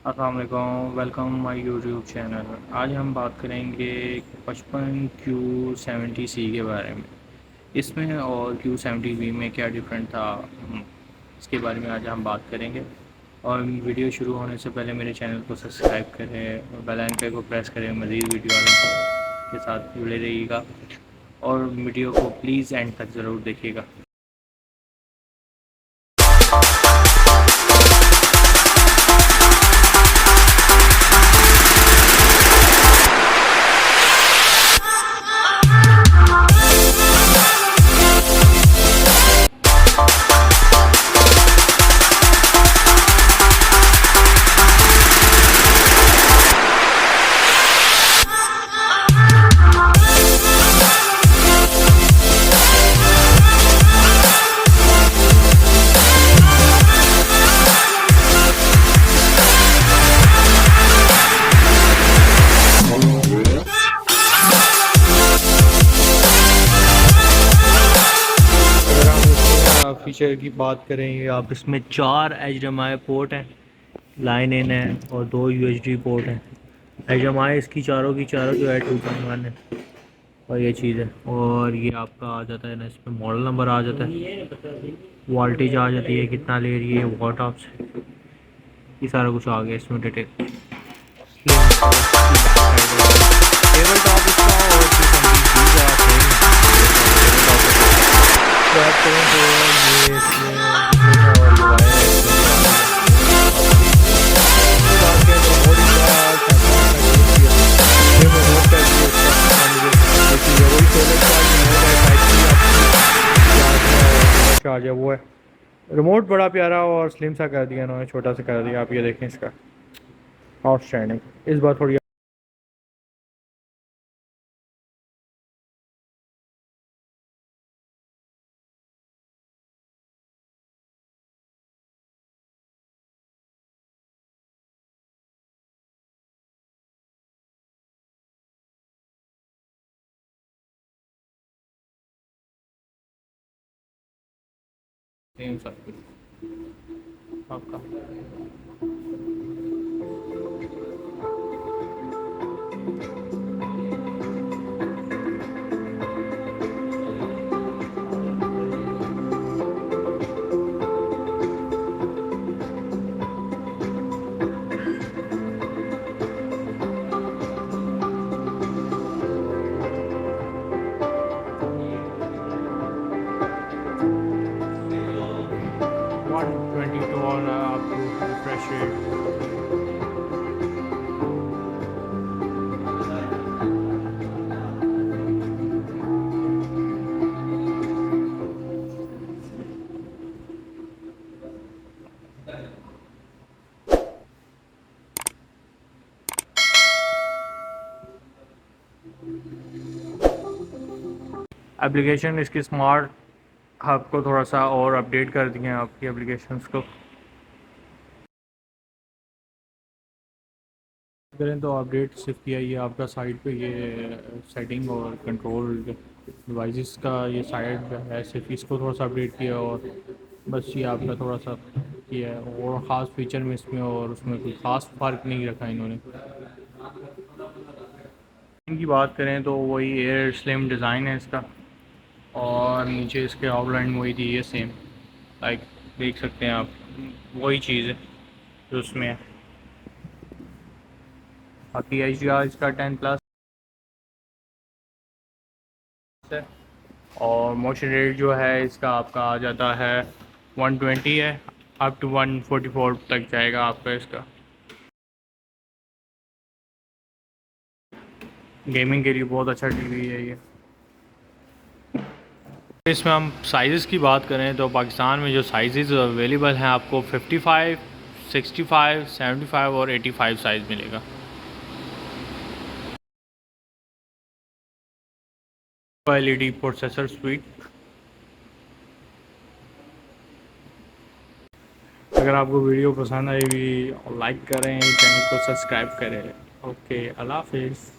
अस्सलाम वालेकुम, welcome my YouTube channel. आज हम बात करेंगे 55Q70C के बारे में। इसमें और Q70B में क्या डिफरेंट था, इसके बारे में आज हम बात करेंगे। और वीडियो शुरू होने से पहले मेरे चैनल को सब्सक्राइब करें और बेल आइकन को प्रेस करें। मज़ीद वीडियो के साथ जुड़े रहिएगा और वीडियो को प्लीज़ एंड तक ज़रूर देखिएगा। फीचर की बात करें, आप इसमें 4 HDMI पोर्ट हैं, लाइन इन है और 2 USB पोर्ट हैं। HDMI इसकी चारों की चारों जो है 2.1 है और ये चीज़ है। और ये आपका आ जाता है ना, इसमें मॉडल नंबर आ जाता है, वोल्टेज आ जाती है, कितना ले रही है, वॉट ऑफ से, ये सारा कुछ आ गया इसमें डिटेल। टेबल टॉप इसका और बात करें तो ये इसमें चार्जर वो है। रिमोट बड़ा प्यारा और स्लिम सा कर दिया उन्होंने, छोटा सा कर दिया। आप ये देखें, इसका आउटस्टैंडिंग। इस बार थोड़ी सेम सब आपका और आपको रिफ्रेश रेट। एप्लीकेशन इसकी स्मार्ट हब को थोड़ा सा और अपडेट कर दिए हैं आपकी एप्लीकेशंस को। करें तो अपडेट सिर्फ किया ये आपका साइड पे ये सेटिंग और कंट्रोल डिवाइसेस का ये साइड है, सिर्फ इसको थोड़ा सा अपडेट किया और बस ये आपका थोड़ा सा किया है। और ख़ास फीचर में इसमें और उसमें कोई ख़ास फ़र्क नहीं रखा इन्होंने। इनकी बात करें तो वही एयर स्लिम डिज़ाइन है इसका और नीचे इसके आउटलाइन वही दी है सेम, लाइक देख सकते हैं आप, वही चीज़ है जो उसमें है। बाकी HDR इसका 10+ है और मोशन रेट जो है इसका आपका आ जाता है 120 है, अप टू 144 तक जाएगा आपका। इसका गेमिंग के लिए बहुत अच्छा टीवी है ये। इसमें हम साइज़ की बात करें तो पाकिस्तान में जो साइज़ अवेलेबल हैं आपको 55, 65, 75 और 85 साइज़ मिलेगा। QLED processor sweet. अगर आपको वीडियो पसंद आएगी लाइक करें, चैनल को सब्सक्राइब करें। ओके, अल्लाह हाफिज़।